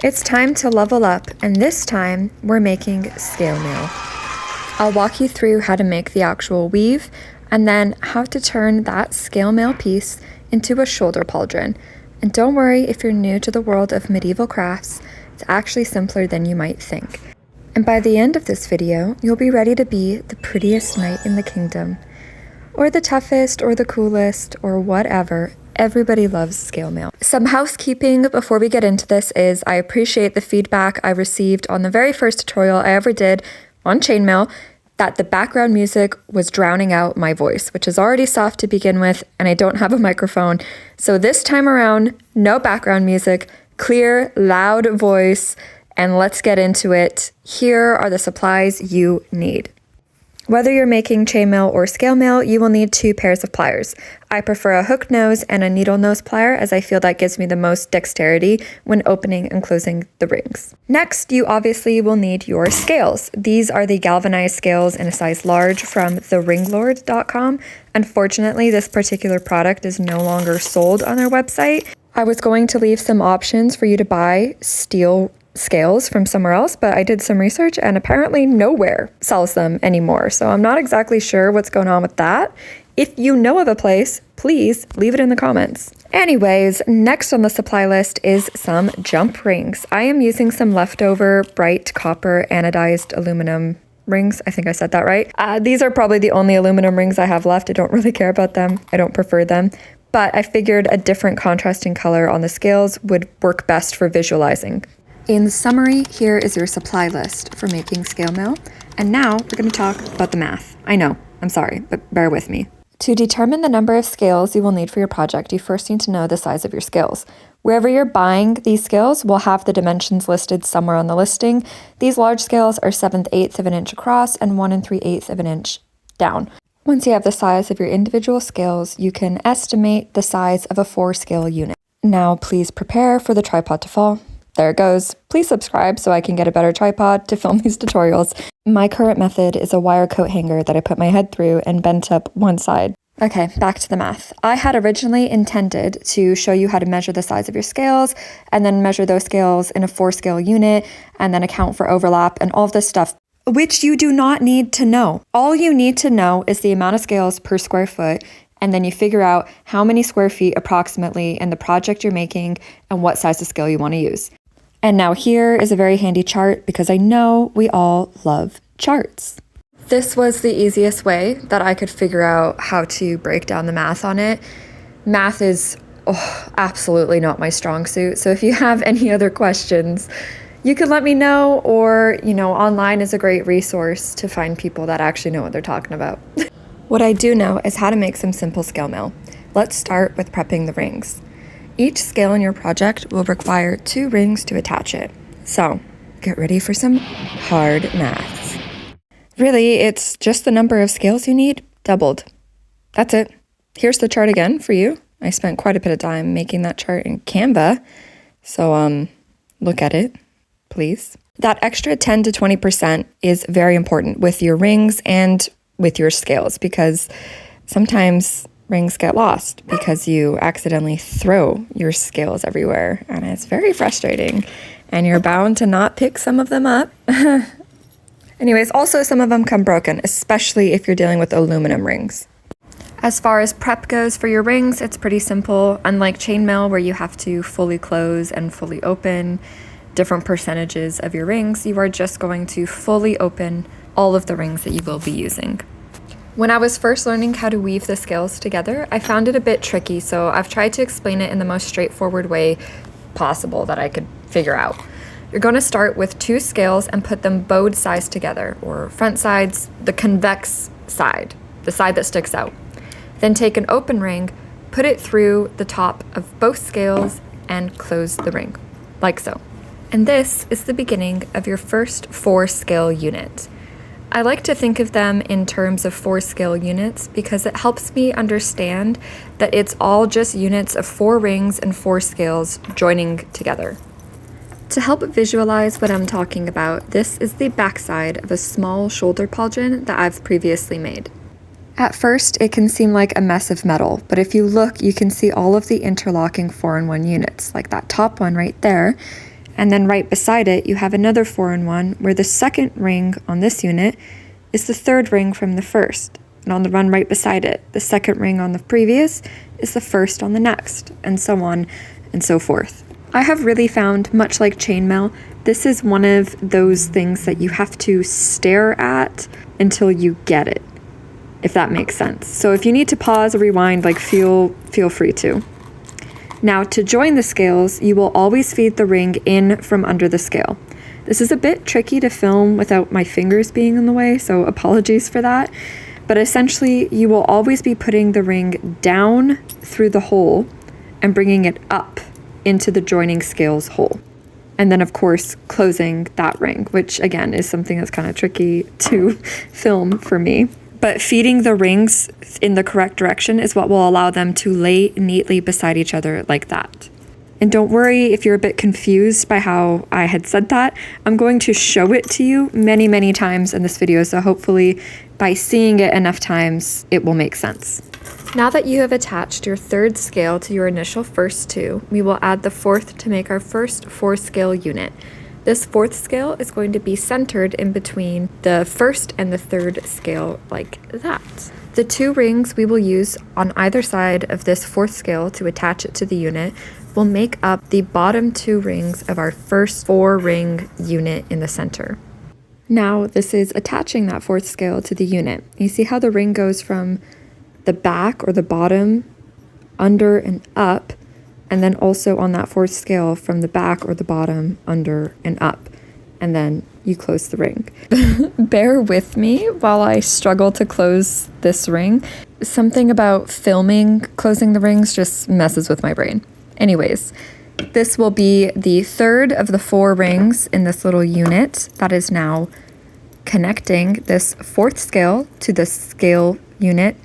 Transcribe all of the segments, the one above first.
It's time to level up, and this time we're making scale mail. I'll walk you through how to make the actual weave, and then how to turn that scale mail piece into a shoulder pauldron. And don't worry if you're new to the world of medieval crafts, it's actually simpler than you might think. And by the end of this video, you'll be ready to be the prettiest knight in the kingdom. Or the toughest, or the coolest, or whatever. Everybody loves scale mail. Some housekeeping before we get into this is I appreciate the feedback I received on the very first tutorial I ever did on chainmail that the background music was drowning out my voice, which is already soft to begin with, and I don't have a microphone. So this time around, no background music, clear, loud voice, and let's get into it. Here are the supplies you need. Whether you're making chainmail or scale mail, you will need 2 pairs of pliers. I prefer a hook nose and a needle nose plier as I feel that gives me the most dexterity when opening and closing the rings. Next, you obviously will need your scales. These are the galvanized scales in a size large from theringlord.com. Unfortunately, this particular product is no longer sold on their website. I was going to leave some options for you to buy steel scales from somewhere else, but I did some research and apparently nowhere sells them anymore. So I'm not exactly sure what's going on with that. If you know of a place, please leave it in the comments. Anyways, next on the supply list is some jump rings. I am using some leftover bright copper anodized aluminum rings. I think I said that right. These are probably the only aluminum rings I have left. I don't really care about them. I don't prefer them. But I figured a different contrasting color on the scales would work best for visualizing. In summary, here is your supply list for making scale mail. And now we're going to talk about the math. I know, I'm sorry, but bear with me. To determine the number of scales you will need for your project, you first need to know the size of your scales. Wherever you're buying these scales will have the dimensions listed somewhere on the listing. These large scales are 7/8 of an inch across and 1 3/8 of an inch down. Once you have the size of your individual scales, you can estimate the size of a 4-scale unit. Now please prepare for the tripod to fall. There it goes. Please subscribe so I can get a better tripod to film these tutorials. My current method is a wire coat hanger that I put my head through and bent up one side. Okay, back to the math. I had originally intended to show you how to measure the size of your scales and then measure those scales in a 4-scale unit and then account for overlap and all of this stuff, which you do not need to know. All you need to know is the amount of scales per square foot, and then you figure out how many square feet approximately in the project you're making and what size of scale you want to use. And now here is a very handy chart because I know we all love charts. This was the easiest way that I could figure out how to break down the math on it. Math is absolutely not my strong suit. So if you have any other questions, you can let me know, or, online is a great resource to find people that actually know what they're talking about. What I do know is how to make some simple scale mail. Let's start with prepping the rings. Each scale in your project will require 2 rings to attach it. So, get ready for some hard math. Really, it's just the number of scales you need doubled. That's it. Here's the chart again for you. I spent quite a bit of time making that chart in Canva. So, look at it, please. That extra 10 to 20% is very important with your rings and with your scales, because sometimes rings get lost because you accidentally throw your scales everywhere, and it's very frustrating, and you're bound to not pick some of them up. Anyways, also some of them come broken, especially if you're dealing with aluminum rings. As far as prep goes for your rings, it's pretty simple. Unlike chainmail, where you have to fully close and fully open different percentages of your rings, you are just going to fully open all of the rings that you will be using. When I was first learning how to weave the scales together, I found it a bit tricky, so I've tried to explain it in the most straightforward way possible that I could figure out. You're going to start with 2 scales and put them bowed sides together, or front sides, the convex side, the side that sticks out. Then take an open ring, put it through the top of both scales, and close the ring, like so. And this is the beginning of your first 4-scale unit. I like to think of them in terms of 4-scale units because it helps me understand that it's all just units of 4 rings and 4 scales joining together. To help visualize what I'm talking about, this is the backside of a small shoulder pauldron that I've previously made. At first, it can seem like a mess of metal, but if you look, you can see all of the interlocking 4-in-1 units, like that top one right there, And then right beside it, you have another 4-in-1 where the second ring on this unit is the third ring from the first. And on the run right beside it, the second ring on the previous is the first on the next, and so on and so forth. I have really found, much like chainmail, this is one of those things that you have to stare at until you get it, if that makes sense. So if you need to pause or rewind, like feel free to. Now, to join the scales, you will always feed the ring in from under the scale. This is a bit tricky to film without my fingers being in the way, so apologies for that. But essentially, you will always be putting the ring down through the hole and bringing it up into the joining scales hole. And then, of course, closing that ring, which again is something that's kind of tricky to film for me. But feeding the rings in the correct direction is what will allow them to lay neatly beside each other like that. And don't worry if you're a bit confused by how I had said that. I'm going to show it to you many, many times in this video, so hopefully by seeing it enough times, it will make sense. Now that you have attached your third scale to your initial first two, we will add the fourth to make our first 4-scale unit. This fourth scale is going to be centered in between the first and the third scale like that. The 2 rings we will use on either side of this fourth scale to attach it to the unit will make up the bottom 2 rings of our first 4-ring unit in the center. Now this is attaching that fourth scale to the unit. You see how the ring goes from the back or the bottom, under and up, and then also on that fourth scale from the back or the bottom, under and up. And then you close the ring. Bear with me while I struggle to close this ring. Something about filming closing the rings just messes with my brain. Anyways, this will be the third of the 4 rings in this little unit that is now connecting this fourth scale to the scale unit.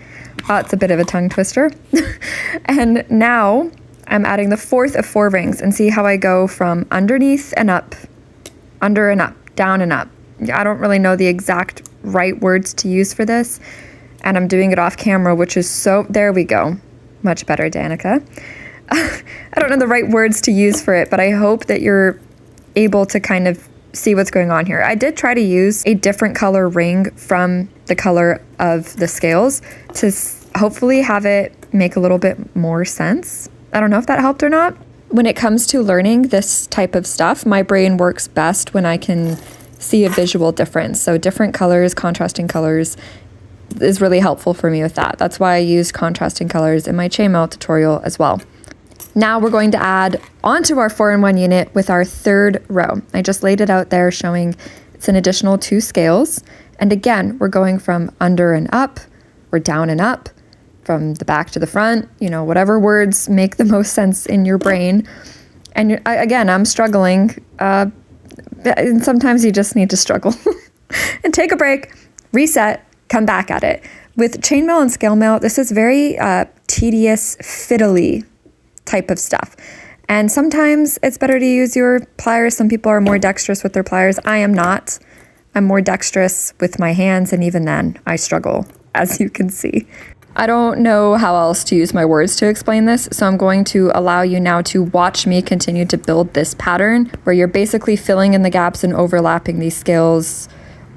It's a bit of a tongue twister. And now I'm adding the fourth of 4 rings, and see how I go from underneath and up, under and up, down and up. I don't really know the exact right words to use for this, and I'm doing it off camera, which is so, there we go. Much better, Danica. I don't know the right words to use for it, but I hope that you're able to kind of see what's going on here. I did try to use a different color ring from the color of the scales to hopefully have it make a little bit more sense. I don't know if that helped or not. When it comes to learning this type of stuff, my brain works best when I can see a visual difference. So different colors, contrasting colors is really helpful for me with that. That's why I used contrasting colors in my chainmail tutorial as well. Now we're going to add onto our 4-in-1 unit with our third row. I just laid it out there showing it's an additional 2 scales. And again, we're going from under and up, or down and up, from the back to the front, you know, whatever words make the most sense in your brain. And again, I'm struggling. And sometimes you just need to struggle and take a break, reset, come back at it. With chainmail and scale mail, this is very tedious, fiddly type of stuff. And sometimes it's better to use your pliers. Some people are more dexterous with their pliers. I am not. I'm more dexterous with my hands, and even then, I struggle, as you can see. I don't know how else to use my words to explain this, so I'm going to allow you now to watch me continue to build this pattern where you're basically filling in the gaps and overlapping these scales,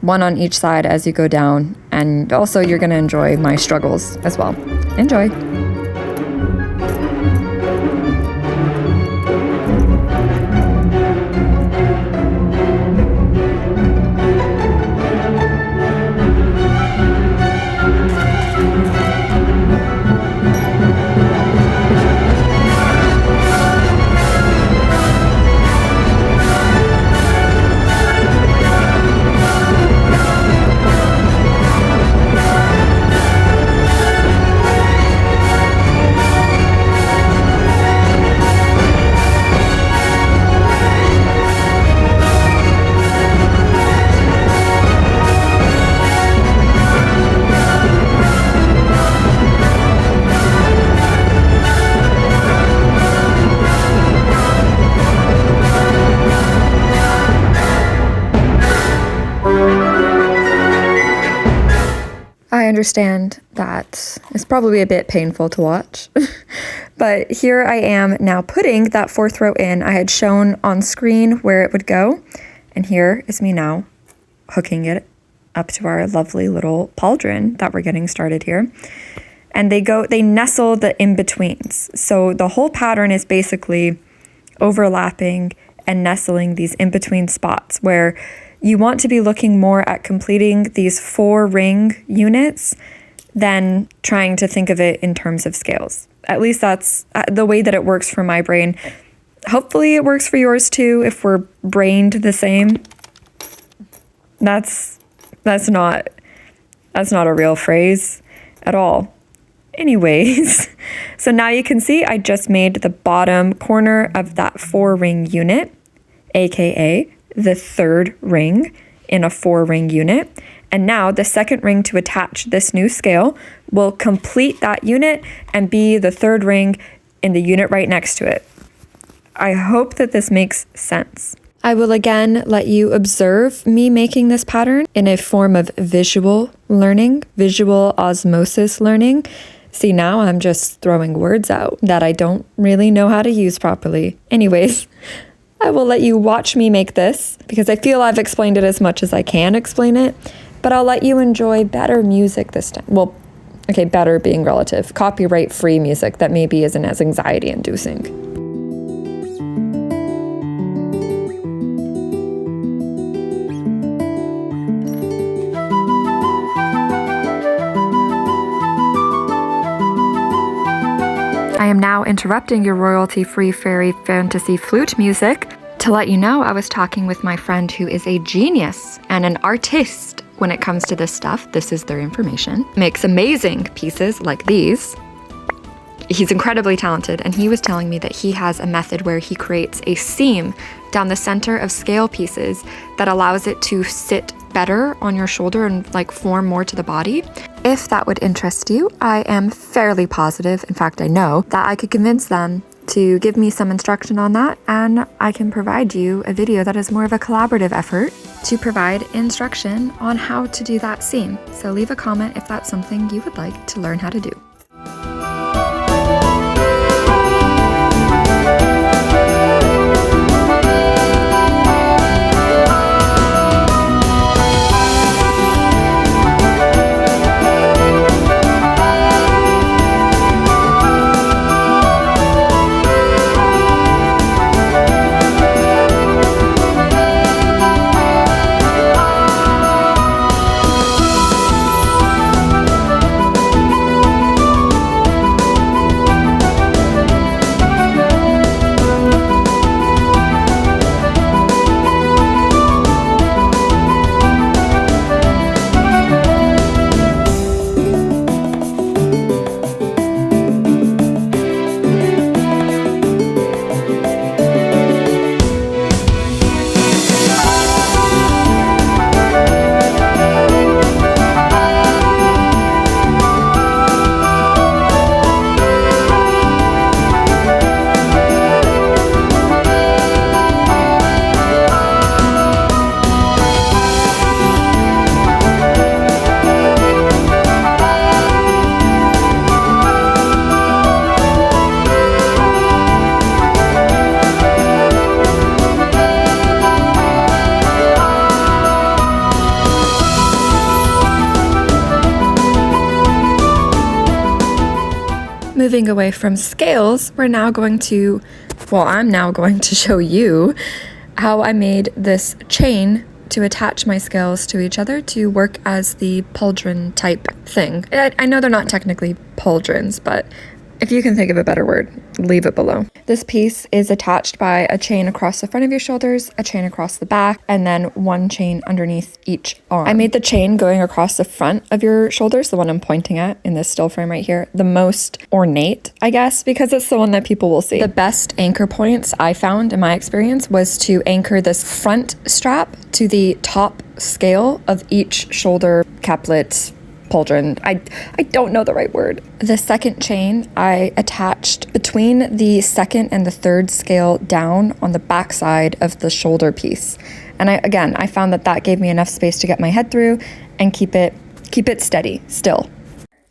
one on each side as you go down, and also you're going to enjoy my struggles as well. Enjoy! understand that it's probably a bit painful to watch, but here I am now putting that fourth row in. I had shown on screen where it would go, and here is me now hooking it up to our lovely little pauldron that we're getting started here. And they nestle the in-betweens. So the whole pattern is basically overlapping and nestling these in-between spots where you want to be looking more at completing these 4 ring units than trying to think of it in terms of scales. At least that's the way that it works for my brain. Hopefully it works for yours too if we're brained the same. That's not a real phrase at all. Anyways, so now you can see I just made the bottom corner of that 4 ring unit, aka the 3rd ring in a 4 ring unit. And now the 2nd ring to attach this new scale will complete that unit and be the 3rd ring in the unit right next to it. I hope that this makes sense. I will again let you observe me making this pattern in a form of visual learning, visual osmosis learning. See, now I'm just throwing words out that I don't really know how to use properly. Anyways, I will let you watch me make this because I feel I've explained it as much as I can explain it, but I'll let you enjoy better music this time. Well, okay, better being relative. Copyright-free music that maybe isn't as anxiety-inducing. I am now interrupting your royalty-free fairy fantasy flute music to let you know I was talking with my friend who is a genius and an artist when it comes to this stuff. This is their information. Makes amazing pieces like these. He's incredibly talented, and he was telling me that he has a method where he creates a seam down the center of scale pieces that allows it to sit better on your shoulder and like form more to the body. If that would interest you, I am fairly positive, in fact I know, that I could convince them to give me some instruction on that, and I can provide you a video that is more of a collaborative effort to provide instruction on how to do that seam. So leave a comment if that's something you would like to learn how to do. Moving away from scales, I'm now going to show you how I made this chain to attach my scales to each other to work as the pauldron type thing. I know they're not technically pauldrons, but if you can think of a better word, leave it below. This piece is attached by a chain across the front of your shoulders, a chain across the back, and then one chain underneath each arm. I made the chain going across the front of your shoulders, the one I'm pointing at in this still frame right here, the most ornate, I guess, because it's the one that people will see. The best anchor points I found in my experience was to anchor this front strap to the top scale of each shoulder caplet, pauldron. I don't know the right word. The second chain I attached between the second and the third scale down on the back side of the shoulder piece. And I found that gave me enough space to get my head through and keep it Keep it steady, still.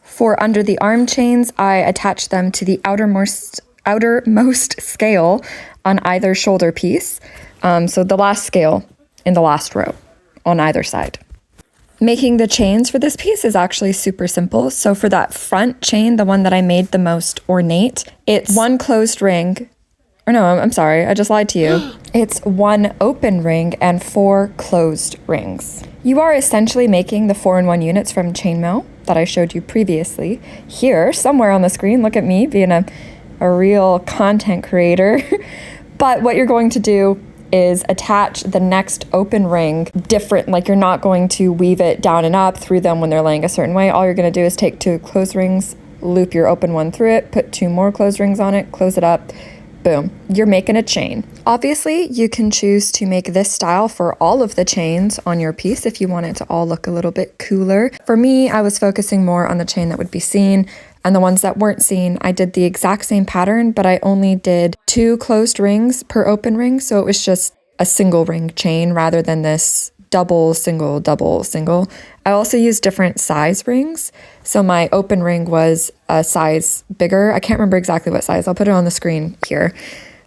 For under the arm chains, I attach them to the outermost scale on either shoulder piece. So the last scale in the last row on either side. Making the chains for this piece is actually super simple. So for that front chain, the one that I made the most ornate, it's one closed ring. Or no, I'm sorry, I just lied to you. It's one open ring and 4 closed rings. You are essentially making the 4-in-1 units from chainmail that I showed you previously. Here, somewhere on the screen, look at me being a real content creator. But what you're going to do is attach the next open ring different, like you're not going to weave it down and up through them when they're laying a certain way. All you're going to do is take 2 closed rings, loop your open one through it, put 2 more closed rings on it, close it up, boom, you're making a chain. Obviously, you can choose to make this style for all of the chains on your piece if you want it to all look a little bit cooler. For me, I was focusing more on the chain that would be seen, and the ones that weren't seen, I did the exact same pattern, but I only did 2 closed rings per open ring, so it was just a single ring chain rather than this double, single, double, single. I also used different size rings. So my open ring was a size bigger. I can't remember exactly what size. I'll put it on the screen here.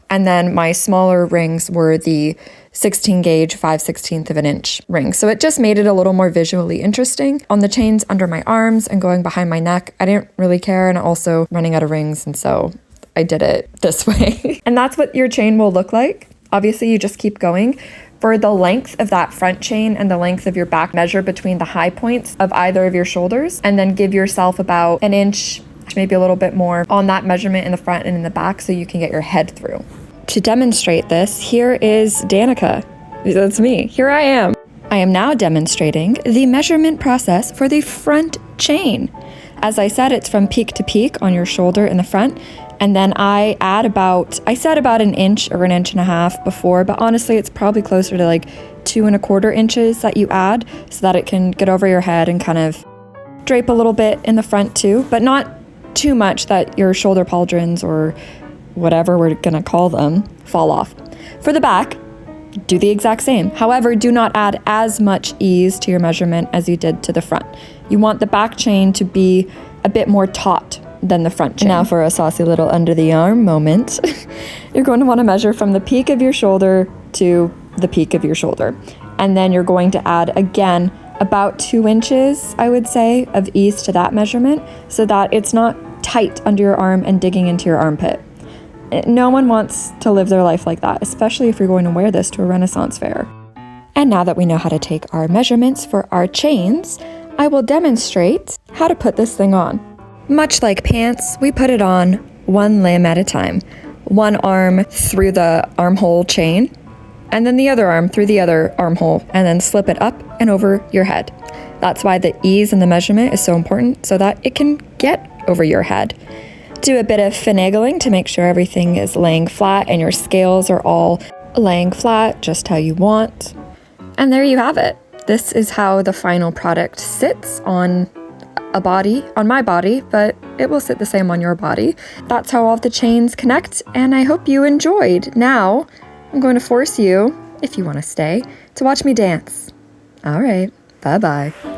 And then my smaller rings were the 16 gauge, 5/16 of an inch ring. So it just made it a little more visually interesting. On the chains under my arms and going behind my neck, I didn't really care. And also running out of rings. And so I did it this way. And that's what your chain will look like. Obviously, you just keep going. For the length of that front chain and the length of your back, measure between the high points of either of your shoulders and then give yourself about an inch, maybe a little bit more on that measurement in the front and in the back so you can get your head through. To demonstrate this, here is Danica. That's me. Here I am. I am now demonstrating the measurement process for the front chain. As I said, it's from peak to peak on your shoulder in the front. And then I said about an inch or an inch and a half before, but honestly, it's probably closer to like 2¼ inches that you add so that it can get over your head and kind of drape a little bit in the front too, but not too much that your shoulder pauldrons or whatever we're gonna call them fall off. For the back, do the exact same. However, do not add as much ease to your measurement as you did to the front. You want the back chain to be a bit more taut than the front chain. Now for a saucy little under the arm moment. You're going to want to measure from the peak of your shoulder to the peak of your shoulder. And then you're going to add again about 2 inches, I would say, of ease to that measurement so that it's not tight under your arm and digging into your armpit. No one wants to live their life like that, especially if you're going to wear this to a Renaissance fair. And now that we know how to take our measurements for our chains, I will demonstrate how to put this thing on. Much like pants, we put it on one limb at a time. One arm through the armhole chain, and then the other arm through the other armhole, and then slip it up and over your head. That's why the ease in the measurement is so important, so that it can get over your head. Do a bit of finagling to make sure everything is laying flat and your scales are all laying flat just how you want. And there you have it. This is how the final product sits on my body, but it will sit the same on your body. That's how all of the chains connect, and I hope you enjoyed. Now, I'm going to force you, if you want to stay, to watch me dance. All right, bye-bye.